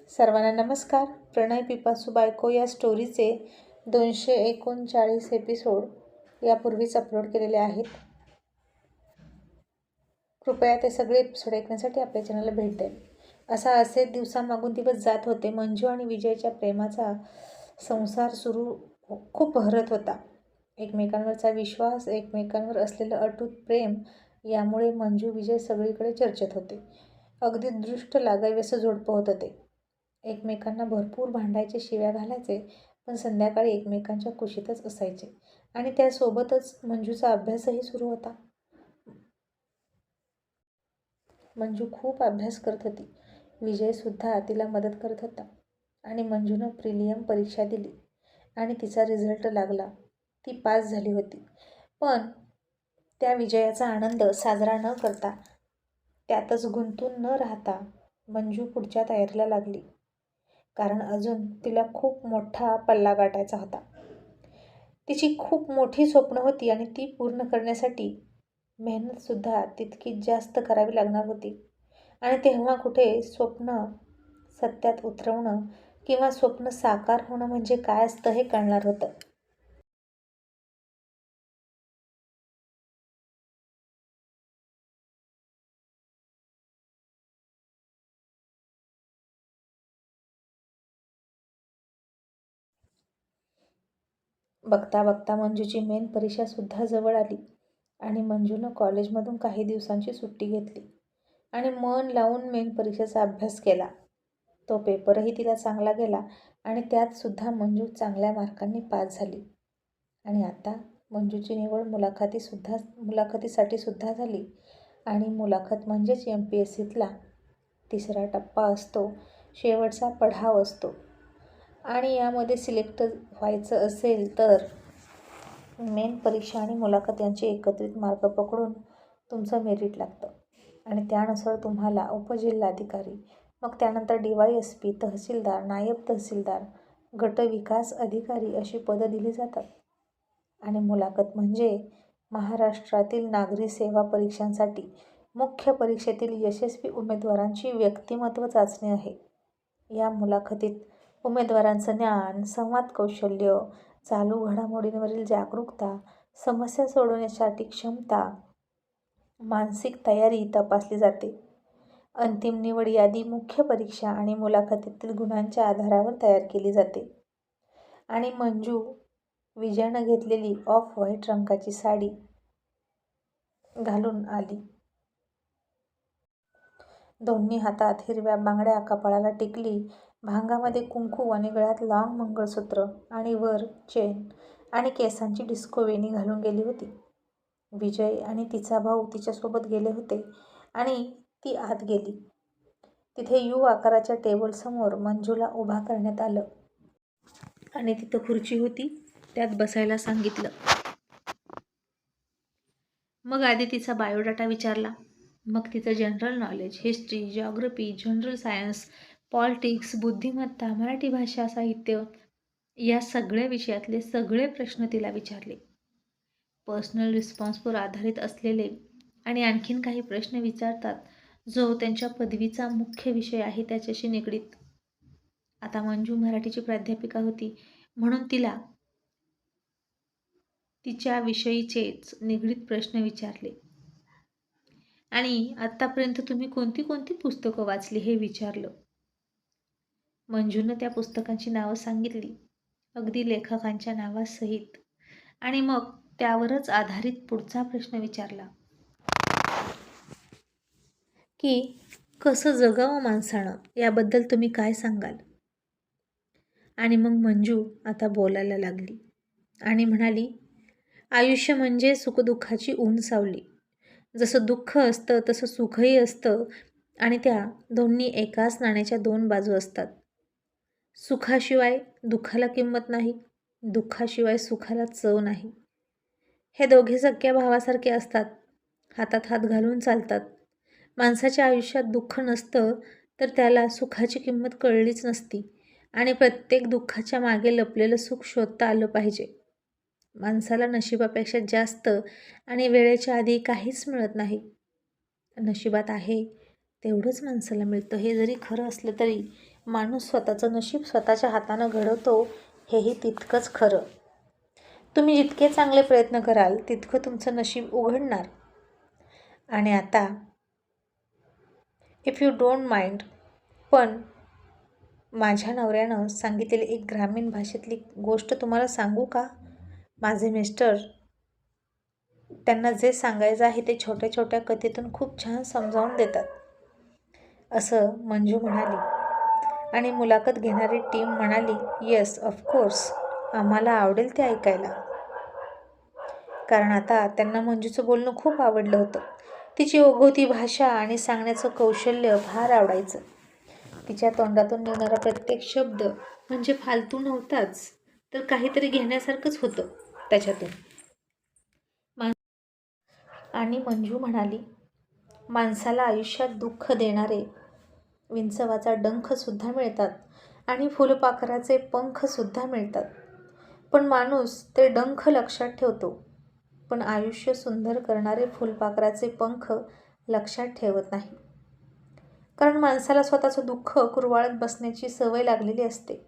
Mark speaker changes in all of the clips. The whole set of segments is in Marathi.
Speaker 1: सर्वांना नमस्कार. प्रणय पिपासू बायको या स्टोरीचे 239 एपिसोड यापूर्वीच अपलोड केलेले आहेत. कृपया ते सगळे एपिसोड ऐकण्यासाठी आपल्या चॅनलला भेट द्यावी. असे दिवसांमागून दिवस जात होते. मंजू आणि विजयच्या प्रेमाचा संसार खूप बहरत होता. एकमेकांवरचा विश्वास, एकमेकांवर असलेलं अटूट प्रेम यामुळे मंजू विजय सगळीकडे चर्चेत होते. अगदी दृष्ट लागावे असं जोडपं होतं ते. एकमेकांना भरपूर भांडायचे, शिव्या घालायचे, पण संध्याकाळी एकमेकांच्या कुशीतच असायचे. आणि त्यासोबतच मंजूचा अभ्यासही सुरू होता. मंजू खूप अभ्यास करत होती. विजयसुद्धा तिला मदत करत होता. आणि मंजूनं प्रिलियम परीक्षा दिली आणि तिचा रिझल्ट लागला. ती पास झाली होती. पण त्या विजयाचा आनंद साजरा न करता, त्यातच गुंतून न राहता मंजू पुढच्या तयारीला लागली. कारण अजून तिला खूप मोठा पल्ला गाठायचा होता. तिची खूप मोठी स्वप्न होती आणि ती पूर्ण करण्यासाठी मेहनतसुद्धा तितकीच जास्त करावी लागणार होती. आणि तेव्हा कुठे स्वप्न सत्यात उतरवणं किंवा स्वप्न साकार होणं म्हणजे काय असतं हे कळणार होतं. बघता बघता मंजूची मेन परीक्षासुद्धा जवळ आली आणि मंजूनं कॉलेजमधून काही दिवसांची सुट्टी घेतली आणि मन लावून मेन परीक्षेचा अभ्यास केला. तो पेपरही तिला चांगला गेला आणि त्यातसुद्धा मंजू चांगल्या मार्कांनी पास झाली. आणि आता मंजूची निवड मुलाखतीसाठी सुद्धा झाली. आणि मुलाखत म्हणजेच MPSCतला तिसरा टप्पा असतो, शेवटचा पडाव असतो. आणि यामध्ये सिलेक्ट व्हायचं असेल तर मेन परीक्षा आणि मुलाखत यांचे एकत्रित मार्क पकडून तुमचं मेरिट लागतं. आणि त्यानुसार तुम्हाला उपजिल्हाधिकारी, मग त्यानंतर DYSP, तहसीलदार, नायब तहसीलदार, गटविकास अधिकारी अशी पदं दिली जातात. आणि मुलाखत म्हणजे महाराष्ट्रातील नागरी सेवा परीक्षांसाठी मुख्य परीक्षेतील यशस्वी उमेदवारांची व्यक्तिमत्व चाचणी आहे. या मुलाखतीत उमेदवारांचं ज्ञान, संवाद कौशल्य, चालू घडामोडींवरील जागरूकता, समस्या सोडवण्यासाठी क्षमता, मानसिक तयारी तपासली जाते. अंतिम निवड यादी मुख्य परीक्षा आणि मुलाखतीतील गुणांच्या आधारावर तयार केली जाते. आणि मंजू विजयनं घेतलेली ऑफ व्हाईट रंगाची साडी घालून आली. दोन्ही हातात हिरव्या बांगड्या, कपाळाला टिकली, भांगामध्ये कुंकू आणि गळ्यात लॉंग मंगळसूत्र आणि वर चेन आणि केसांची डिस्को वेणी घालून गेली होती. विजय आणि तिचा भाऊ तिच्यासोबत गेले होते आणि ती आत गेली. तिथे U आकाराच्या टेबलसमोर मंजूला उभा करण्यात आलं आणि तिथं खुर्ची होती, त्यात बसायला सांगितलं. मग आधी तिचा बायोडाटा विचारला. मग तिचं general knowledge, history, geography, general science, politics, बुद्धिमत्ता, मराठी भाषा, साहित्य या सगळ्या विषयातले सगळे प्रश्न तिला विचारले. पर्सनल रिस्पॉन्सवर आधारित असलेले आणि आणखीन काही प्रश्न विचारतात जो त्यांच्या पदवीचा मुख्य विषय आहे त्याच्याशी निगडीत. आता मंजू मराठीची प्राध्यापिका होती म्हणून तिला तिच्या विषयीचेच निगडीत प्रश्न विचारले. आणि आत्तापर्यंत तुम्ही कोणती कोणती पुस्तकं वाचली हे विचारलं. मंजूनं त्या पुस्तकांची नावं सांगितली, अगदी लेखकांच्या नावासहित. आणि मग त्यावरच आधारित पुढचा प्रश्न विचारला की कसं जगावं माणसानं, याबद्दल तुम्ही काय सांगाल. आणि मग मंजू आता बोलायला लागली आणि म्हणाली, आयुष्य म्हणजे सुखदुःखाची ऊन सावली. जसं दुःख असतं तसं सुखही असतं आणि त्या दोन्ही एकाच नाण्याच्या दोन बाजू असतात. सुखाशिवाय दुःखाला किंमत नाही, दुःखाशिवाय सुखाला चव नाही. हे दोघे सख्या भावासारखे असतात, हातात हात घालून चालतात. माणसाच्या आयुष्यात दुःख नसतं तर त्याला सुखाची किंमत कळलीच नसती आणि प्रत्येक दुःखाच्या मागे लपलेलं सुख शोधता आलं पाहिजे. माणसाला नशिबापेक्षा जास्त आणि वेळेच्या आधी काहीच मिळत नाही. नशिबात आहे तेवढंच माणसाला मिळतं हे जरी खरं असलं तरी माणूस स्वतःचं नशीब स्वतःच्या हातानं घडवतो हेही तितकंच खरं. तुम्ही जितके चांगले प्रयत्न कराल तितकं तुमचं नशीब उघडणार. आणि आता इफ यू डोंट माइंड, पण माझ्या नवऱ्यानं सांगितलेली एक ग्रामीण भाषेतली गोष्ट तुम्हाला सांगू का? माझे मिस्टर त्यांना जे सांगायचं आहे ते छोट्या छोट्या कथेतून खूप छान समजावून देतात, असं मंजू म्हणाली. आणि मुलाखत घेणारी टीम म्हणाली, येस ऑफकोर्स, आम्हाला आवडेल ते ऐकायला. कारण आता त्यांना मंजूचं बोलणं खूप आवडलं होतं. तिची ओघवती भाषा आणि सांगण्याचं कौशल्य फार आवडायचं. तिच्या तोंडातून निघणारा प्रत्येक शब्द म्हणजे फालतू नव्हताच, तर काहीतरी घेण्यासारखंच होतं त्याच्यातून. आणि मंजू म्हणाली, माणसाला आयुष्यात दुःख देणारे विंचवाचा डंखसुद्धा मिळतात आणि फुलपाखराचे पंखसुद्धा मिळतात, पण माणूस ते डंख लक्षात ठेवतो, पण आयुष्य सुंदर करणारे फुलपाखराचे पंख लक्षात ठेवत नाही. कारण माणसाला स्वतःचं दुःख कुरवाळत बसण्याची सवय लागलेली असते.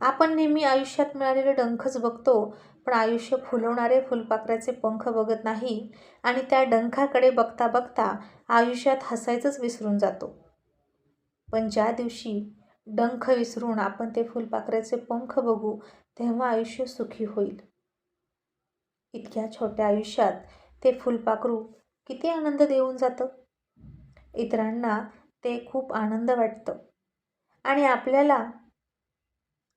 Speaker 1: आपण नेहमी आयुष्यात मिळालेले डंखच बघतो, पण आयुष्य फुलवणारे फुलपाखराचे पंख बघत नाही आणि त्या डंखाकडे बघता बघता आयुष्यात हसायचंच विसरून जातो. पण ज्या दिवशी डंख विसरून आपण ते फुलपाखराचे पंख बघू, तेव्हा आयुष्य सुखी होईल. इतक्या छोट्या आयुष्यात ते फुलपाखरू किती आनंद देऊन जातं. इतरांना ते खूप आनंद वाटतं आणि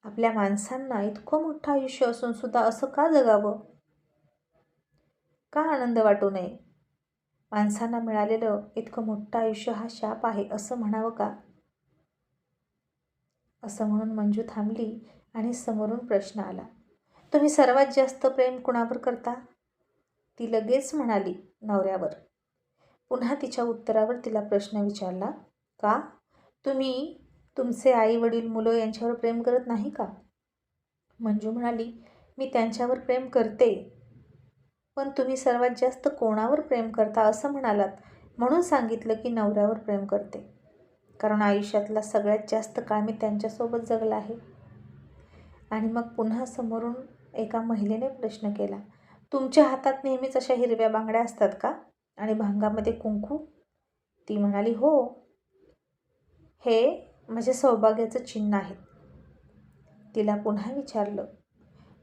Speaker 1: आपल्या माणसांना इतकं मोठं आयुष्य असून सुद्धा असं का जगावं? का आनंद वाटू नये? माणसांना मिळालेलं इतकं मोठं आयुष्य हा शाप आहे असं म्हणावं का? असं म्हणून मंजू थांबली आणि समोरून प्रश्न आला, तुम्ही सर्वात जास्त प्रेम कुणावर करता? ती लगेच म्हणाली, नवऱ्यावर. पुन्हा तिच्या उत्तरावर तिला प्रश्न विचारला, का? तुम्ही तुमचे आई वडील मुलं यांच्यावर प्रेम करत नाही का? मंजू म्हणाली, मी त्यांच्यावर प्रेम करते, पण तुम्ही सर्वात जास्त कोणावर प्रेम करता असं म्हणालात, म्हणून सांगितलं की नवऱ्यावर प्रेम करते. कारण आयुष्यातला सगळ्यात जास्त काळ मी त्यांच्यासोबत जगला आहे. आणि मग पुन्हा समोरून एका महिलेने प्रश्न केला, तुमच्या हातात नेहमीच अशा हिरव्या बांगड्या असतात का? आणि भांगामध्ये कुंकू? ती म्हणाली, हो, हे माझे सौभाग्याचं चिन्ह आहे. तिला पुन्हा विचारलं,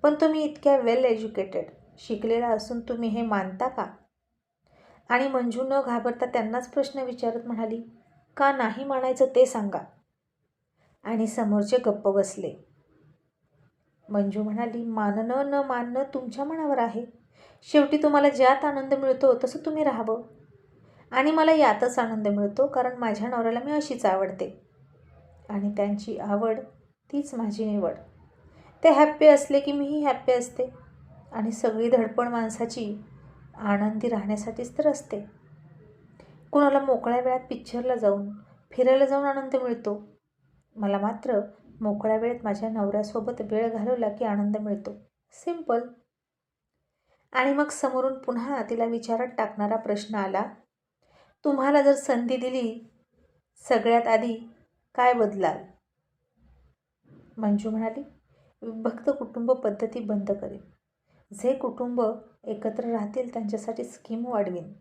Speaker 1: पण तुम्ही इतक्या वेल एज्युकेटेड, शिकलेला असून तुम्ही हे मानता का? आणि मंजू न घाबरता त्यांनाच प्रश्न विचारत म्हणाली, का नाही मानायचं ते सांगा. आणि समोरचे गप्प बसले. मंजू म्हणाली, मानणं न मानणं तुमच्या मनावर आहे. शेवटी तुम्हाला ज्यात आनंद मिळतो तसं तुम्ही राहावं. आणि मला यातच आनंद मिळतो, कारण माझ्या नवऱ्याला मी अशीच आवडते आणि त्यांची आवड तीच माझी निवड. ते हॅप्पी असले की मीही हॅप्पी असते. आणि सगळी धडपड माणसाची आनंदी राहण्यासाठीच तर असते. कुणाला मोकळ्या वेळात पिक्चरला जाऊन फिरायला जाऊन आनंद मिळतो. मला मात्र मोकळ्या वेळेत माझ्या नवऱ्यासोबत वेळ घालवला की आनंद मिळतो. सिंपल. आणि मग समोरून पुन्हा तिला विचारत टाकणारा प्रश्न आला, तुम्हाला जर संधी दिली सगळ्यात आधी काय बदलाल? मंजू म्हणाली, विभक्त कुटुंब पद्धती बंद करेन. जे कुटुंब एकत्र राहतील त्यांच्यासाठी स्कीम वाढवीन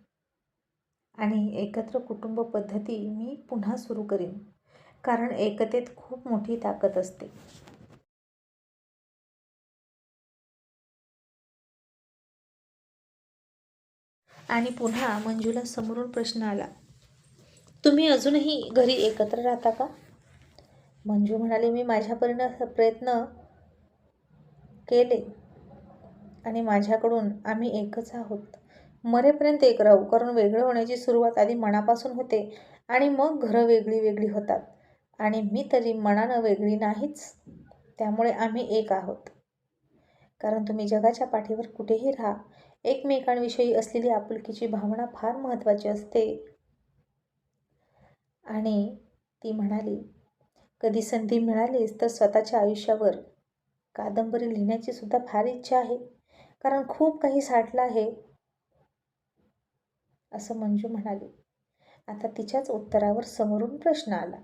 Speaker 1: आणि एकत्र कुटुंब पद्धती मी पुन्हा सुरू करीन. कारण एकतेत खूप मोठी ताकद असते. आणि पुन्हा मंजूला समोरून प्रश्न आला, तुम्ही अजूनही घरी एकत्र राहता का? मंजू म्हणाली, मी माझ्या प्रयत्न केले आणि माझ्याकडून आम्ही एकच आहोत. मरेपर्यंत एक राहू. कारण वेगळं होण्याची सुरुवात आधी मनापासून होते आणि मग घरं वेगळी वेगळी होतात. आणि मी तरी मनानं वेगळी नाहीच. त्यामुळे आम्ही एक आहोत. कारण तुम्ही जगाच्या पाठीवर कुठेही राहा, एकमेकांविषयी असलेली आपुलकीची भावना फार महत्त्वाची असते. आणि ती म्हणाली, कधी संधी मिळालीच तर स्वतःच्या आयुष्यावर कादंबरी लिहिण्याची सुद्धा फार इच्छा आहे. कारण खूप काही साठलं आहे, असं मंजू म्हणाली. आता तिच्याच उत्तरावर समोरून प्रश्न आला,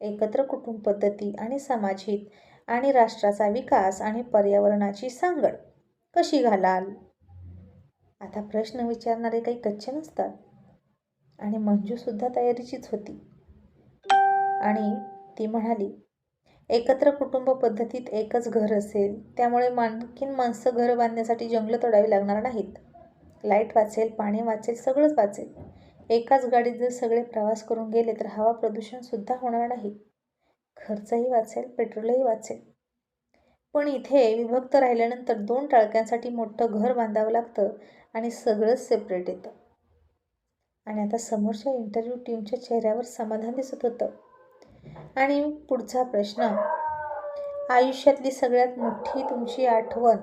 Speaker 1: एकत्र कुटुंब पद्धती आणि समाजहित आणि राष्ट्राचा विकास आणि पर्यावरणाची सांगड कशी घालाल? आता प्रश्न विचारणारे काही कच्चे नसतात. आणि मंजूसुद्धा तयारीचीच होती. आणि ती म्हणाली, एकत्र कुटुंब पद्धतीत एकच घर असेल, त्यामुळे आणखीन माणसं घर बांधण्यासाठी जंगलं तोडावी लागणार नाहीत. लाईट वाचेल, पाणी वाचेल, सगळंच वाचेल. एकाच गाडीत जर सगळे प्रवास करून गेले तर हवा प्रदूषणसुद्धा होणार नाही. खर्चही वाचेल, पेट्रोलही वाचेल. पण इथे विभक्त राहिल्यानंतर 2 टाळक्यांसाठी मोठं घर बांधावं लागतं आणि सगळंच सेपरेट येतं. आणि आता समोरच्या इंटरव्ह्यू टीमच्या चेहऱ्यावर समाधान दिसत होतं. आणि पुढचा प्रश्न, आयुष्यातली सगळ्यात मोठी तुमची आठवण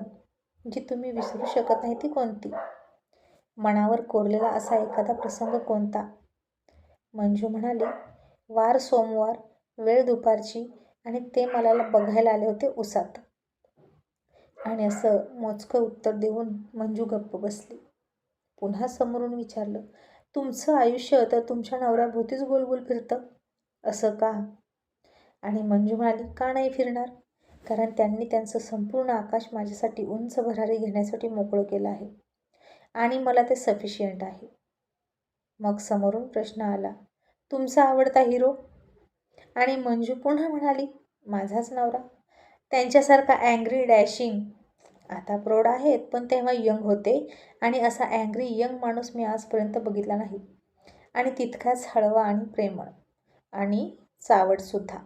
Speaker 1: जी तुम्ही विसरू शकत नाही ती कोणती? मनावर कोरलेला असा एखादा प्रसंग कोणता? मंजू म्हणाली, वार सोमवार, वेळ दुपारची आणि ते मला बघायला आले होते उसात. आणि असं मोजकं उत्तर देऊन मंजू गप्प बसली. पुन्हा समोरून विचारलं, तुमचं आयुष्य तर तुमच्या नवऱ्याभोवतीच गोलगोल फिरतं, असं का? आणि मंजू म्हणाली, का नाही फिरणार? कारण त्यांनी त्यांचं संपूर्ण आकाश माझ्यासाठी उंच भरारी घेण्यासाठी मोकळं केलं आहे आणि मला ते सफिशियंट आहे. मग समोरून प्रश्न आला, तुमचा आवडता हिरो? आणि मंजू पुन्हा म्हणाली, माझाच नवरा. त्यांच्यासारखा अँग्री डॅशिंग. आता प्रौढ आहेत, पण तेव्हा यंग होते आणि असा अँग्री यंग माणूस मी आजपर्यंत बघितला नाही. आणि तितकाच हळवा आणि प्रेमळ आणि चावटसुद्धा.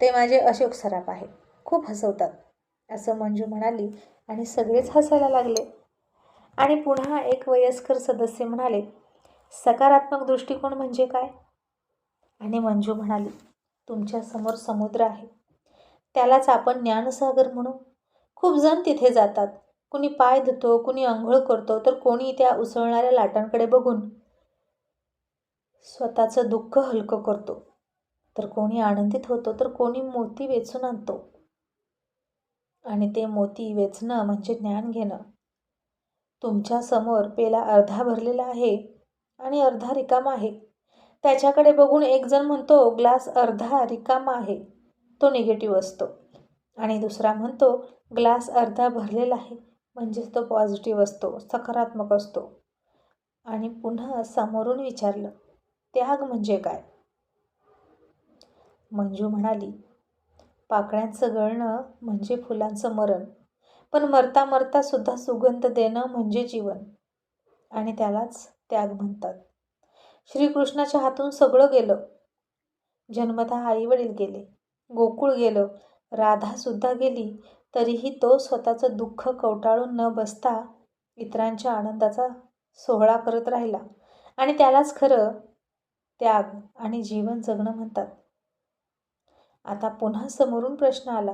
Speaker 1: ते माझे अशोक सराफ आहे. खूप हसवतात, असं मंजू म्हणाली आणि सगळेच हसायला लागले. आणि पुन्हा एक वयस्कर सदस्य म्हणाले, सकारात्मक दृष्टिकोन म्हणजे काय? आणि मंजू म्हणाली, तुमच्यासमोर समुद्र आहे. त्यालाच आपण ज्ञानसागर म्हणू. खूप जण तिथे जातात. कुणी पाय धुतो, कुणी आंघोळ करतो, तर कोणी त्या उसळणाऱ्या लाटांकडे बघून स्वतःचं दुःख हलकं करतो, तर कोणी आनंदित होतो, तर कोणी मोती वेचून आणतो. आणि ते मोती वेचणं म्हणजे ज्ञान घेणं. तुमच्यासमोर पेला अर्धा भरलेला आहे आणि अर्धा रिकामा आहे. त्याच्याकडे बघून एक जण म्हणतो ग्लास अर्धा रिकामा आहे, तो निगेटिव्ह असतो. आणि दुसरा म्हणतो ग्लास अर्धा भरलेला आहे, म्हणजेच तो पॉझिटिव्ह असतो, सकारात्मक असतो. आणि पुन्हा समोरून विचारलं, त्याग म्हणजे काय? मंजू म्हणाली, पाकळ्यांचं गळणं म्हणजे फुलांचं मरण, पण मरता मरता सुद्धा सुगंध देणं म्हणजे जीवन. आणि त्यालाच त्याग म्हणतात. श्रीकृष्णाच्या हातून सगळं गेलं. जन्मतः आईवडील गेले, गोकुळ गेलं, राधासुद्धा गेली, तरीही तो स्वतःचं दुःख कवटाळून न बसता इतरांच्या आनंदाचा सोहळा करत राहिला. आणि त्यालाच खरं त्याग आणि जीवन जगणं म्हणतात. आता पुन्हा समोरून प्रश्न आला,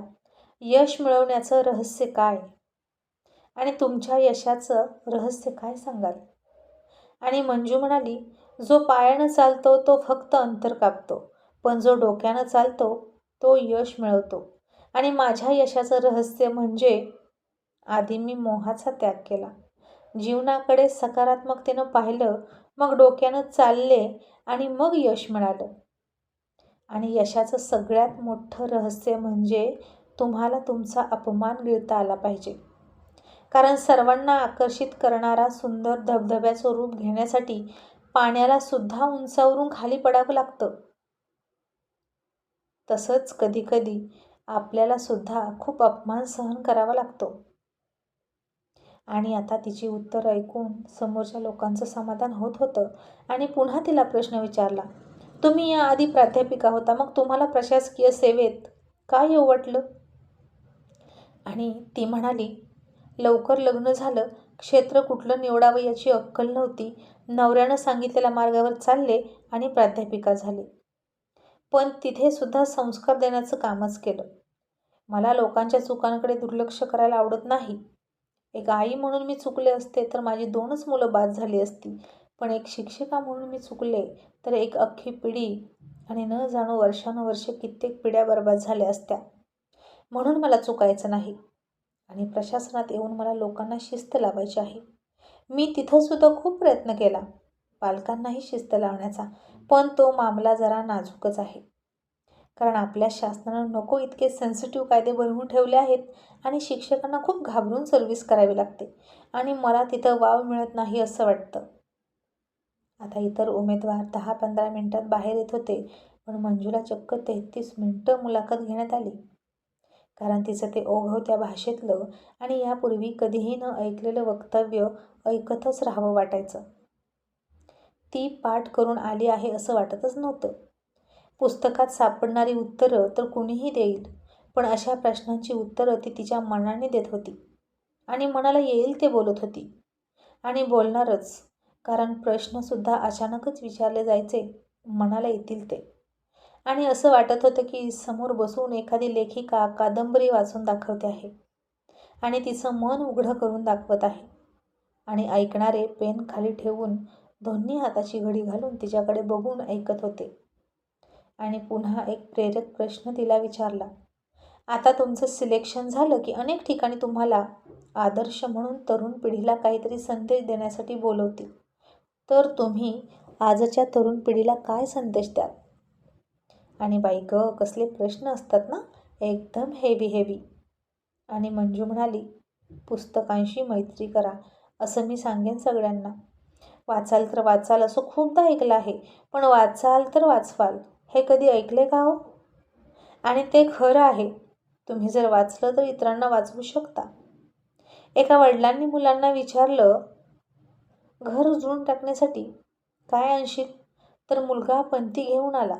Speaker 1: यश मिळवण्याचं रहस्य काय? आणि तुमच्या यशाचं रहस्य काय सांगाल? आणि मंजू म्हणाली, जो पायानं चालतो तो फक्त अंतर कापतो, पण जो डोक्यानं चालतो तो यश मिळवतो. आणि माझ्या यशाचं रहस्य म्हणजे आधी मी मोहाचा त्याग केला, जीवनाकडे सकारात्मकतेनं पाहिलं, मग डोक्यानं चालले आणि मग यश मिळालं. आणि यशाचं सगळ्यात मोठं रहस्य म्हणजे तुम्हाला तुमचा अपमान गिळता आला पाहिजे. कारण सर्वांना आकर्षित करणारा सुंदर धबधब्याचं रूप घेण्यासाठी पाण्याला सुद्धा उंचावरून खाली पडावं लागतं. तसंच कधीकधी आपल्याला सुद्धा खूप अपमान सहन करावा लागतो. आणि आता तिची उत्तर ऐकून समोरच्या लोकांचं समाधान होत होतं. आणि पुन्हा तिला प्रश्न विचारला, तुम्ही याआधी प्राध्यापिका होता, मग तुम्हाला प्रशासकीय सेवेत का येऊ वाटलं? आणि ती म्हणाली, लवकर लग्न झालं, क्षेत्र कुठलं निवडावं याची अक्कल नव्हती, नवऱ्यानं सांगितलेल्या मार्गावर चालले आणि प्राध्यापिका झाले. पण तिथे सुद्धा संस्कार देण्याचं कामच केलं. मला लोकांच्या चुकांकडे दुर्लक्ष करायला आवडत नाही. एक आई म्हणून मी चुकले असते तर माझी 2च मुलं बाद झाली असती, पण एक शिक्षिका म्हणून मी चुकले तर एक अख्खी पिढी आणि न जाणू वर्षानुवर्षे कित्येक पिढ्या बर्बाद झाल्या असत्या. म्हणून मला चुकायचं नाही. आणि प्रशासनात येऊन मला लोकांना शिस्त लावायची आहे. मी तिथंसुद्धा खूप प्रयत्न केला पालकांनाही शिस्त लावण्याचा, पण तो मामला जरा नाजूकच आहे. कारण आपल्या शासनानं नको इतके सेन्सिटिव्ह कायदे बनवून ठेवले आहेत आणि शिक्षकांना खूप घाबरून सर्व्हिस करावी लागते आणि मला तिथं वाव मिळत नाही असं वाटतं. आता इतर उमेदवार 10-15 मिनिटात बाहेर येत होते, पण मंजूला चक्क 33 मिनिटं मुलाखत घेण्यात आली. कारण तिचं ते ओघवत्या भाषेतलं आणि यापूर्वी कधीही न ऐकलेलं वक्तव्य ऐकतच राहावं वाटायचं. ती पाठ करून आली आहे असं वाटतच नव्हतं. पुस्तकात सापडणारी उत्तरं तर कुणीही देईल, पण अशा प्रश्नांची उत्तरं ती तिच्या मनाने देत होती आणि मनाला येईल ते बोलत होती आणि बोलणारच, कारण प्रश्नसुद्धा अचानकच विचारले जायचे, मनाला येतील ते. आणि असं वाटत होतं की समोर बसून एखादी लेखिका कादंबरी वाचून दाखवते आहे आणि तिचं मन उघडं करून दाखवत आहे आणि ऐकणारे पेन खाली ठेवून दोन्ही हाताची घडी घालून तिच्याकडे बघून ऐकत होते. आणि पुन्हा एक प्रेरक प्रश्न तिला विचारला, आता तुमचं सिलेक्शन झालं की अनेक ठिकाणी तुम्हाला आदर्श म्हणून तरुण पिढीला काहीतरी संदेश देण्यासाठी बोलवतील, तर तुम्ही आजच्या तरुण पिढीला काय संदेश द्याल? आणि बाई गं, कसले प्रश्न असतात ना, एकदम हेवी. आणि मंजू म्हणाली, पुस्तकांशी मैत्री करा असं मी सांगेन सगळ्यांना. वाचाल तर वाचाल असं खूपदा ऐकलं आहे, पण वाचाल तर वाचवाल हे कधी ऐकले का हो? आणि ते खरं आहे, तुम्ही जर वाचलं तर इतरांना वाचवू शकता. एका वडिलांनी मुलांना विचारलं, घर उजळून टाकण्यासाठी काय आणशील? तर मुलगा पंथी घेऊन आला.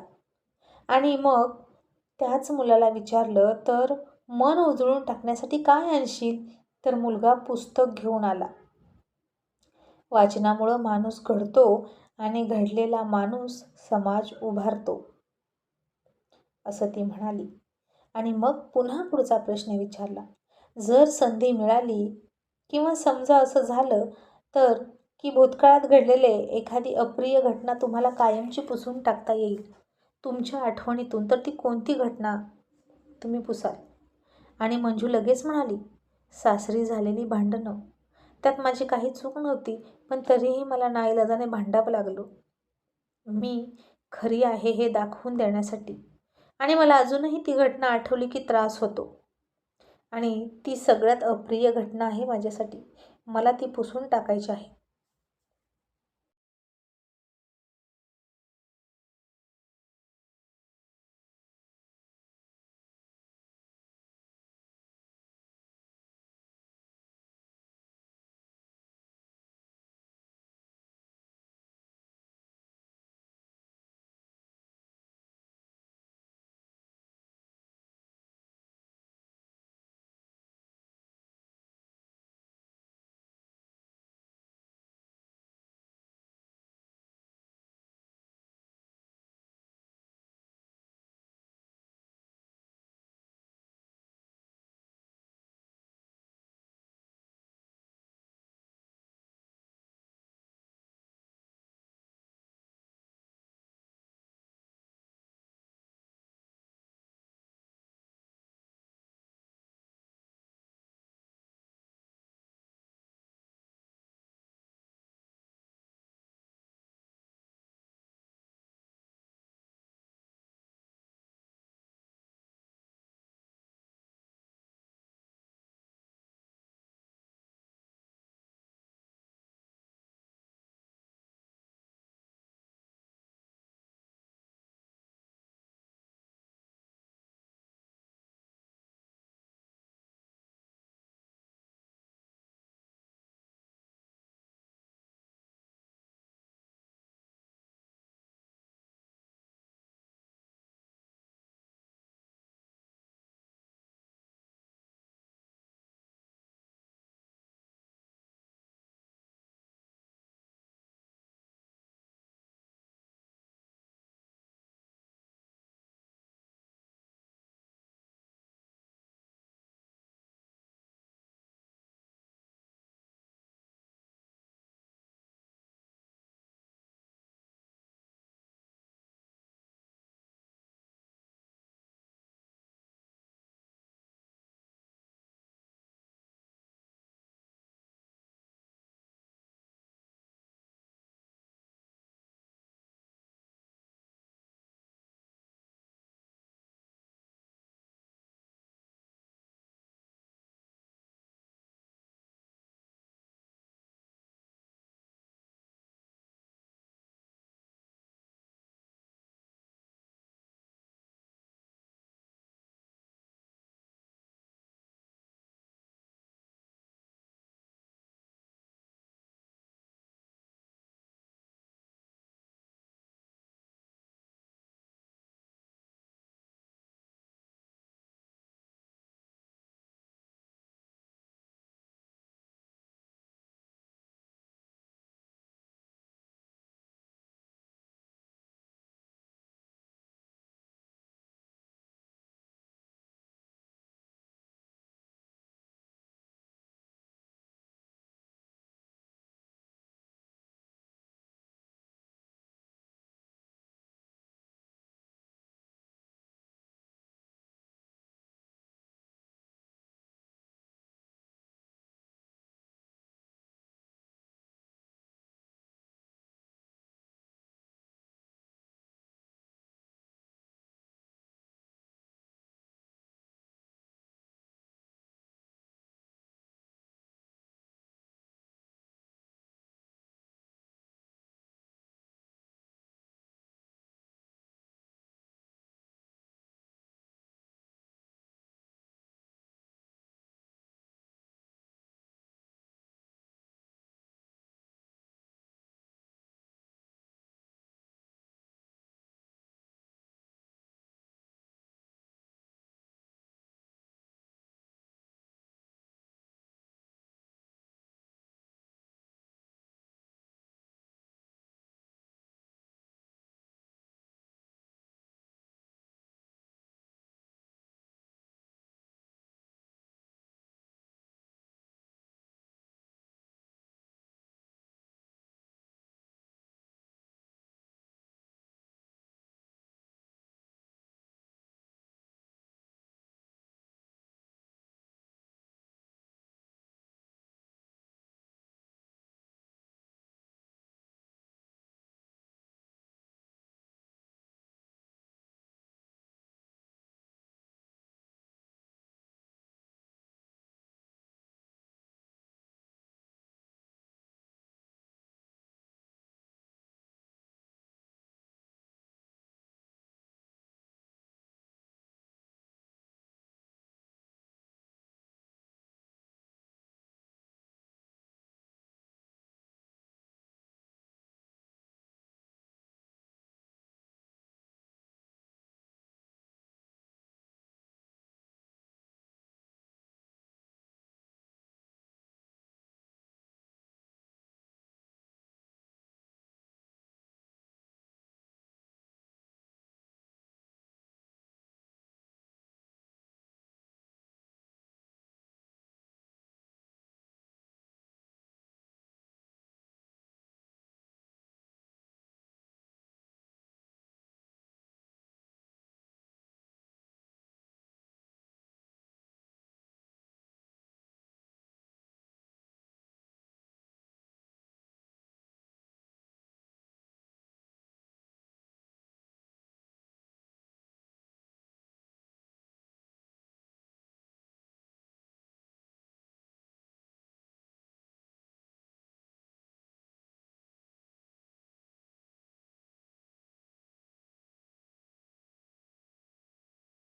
Speaker 1: आणि मग त्याच मुलाला विचारलं, तर मन उजळून टाकण्यासाठी काय आणशील? तर मुलगा पुस्तक घेऊन आला. वाचनामुळं माणूस घडतो आणि घडलेला माणूस समाज उभारतो, असं ती म्हणाली. आणि मग पुन्हा पुढचा प्रश्न विचारला, जर संधी मिळाली किंवा समजा असं झालं तर की भूतकाळात घडलेले एखादी अप्रिय घटना तुम्हाला कायमची पुसून टाकता येईल तुमच्या आठवणीतून, तर ती कोणती घटना तुम्ही पुसाल? आणि मंजू लगेच म्हणाली, सासरी झालेली भांडणं. त्यात माझी काही चूक नव्हती, पण तरीही मला नाईलाजाने भांडावं लागलं. मी खरी आहे हे दाखवून देण्यासाठी. आणि मला अजूनही ती घटना आठवली की त्रास होतो. आणि ती सगळ्यात अप्रिय घटना आहे माझ्यासाठी. मला ती पुसून टाकायची आहे.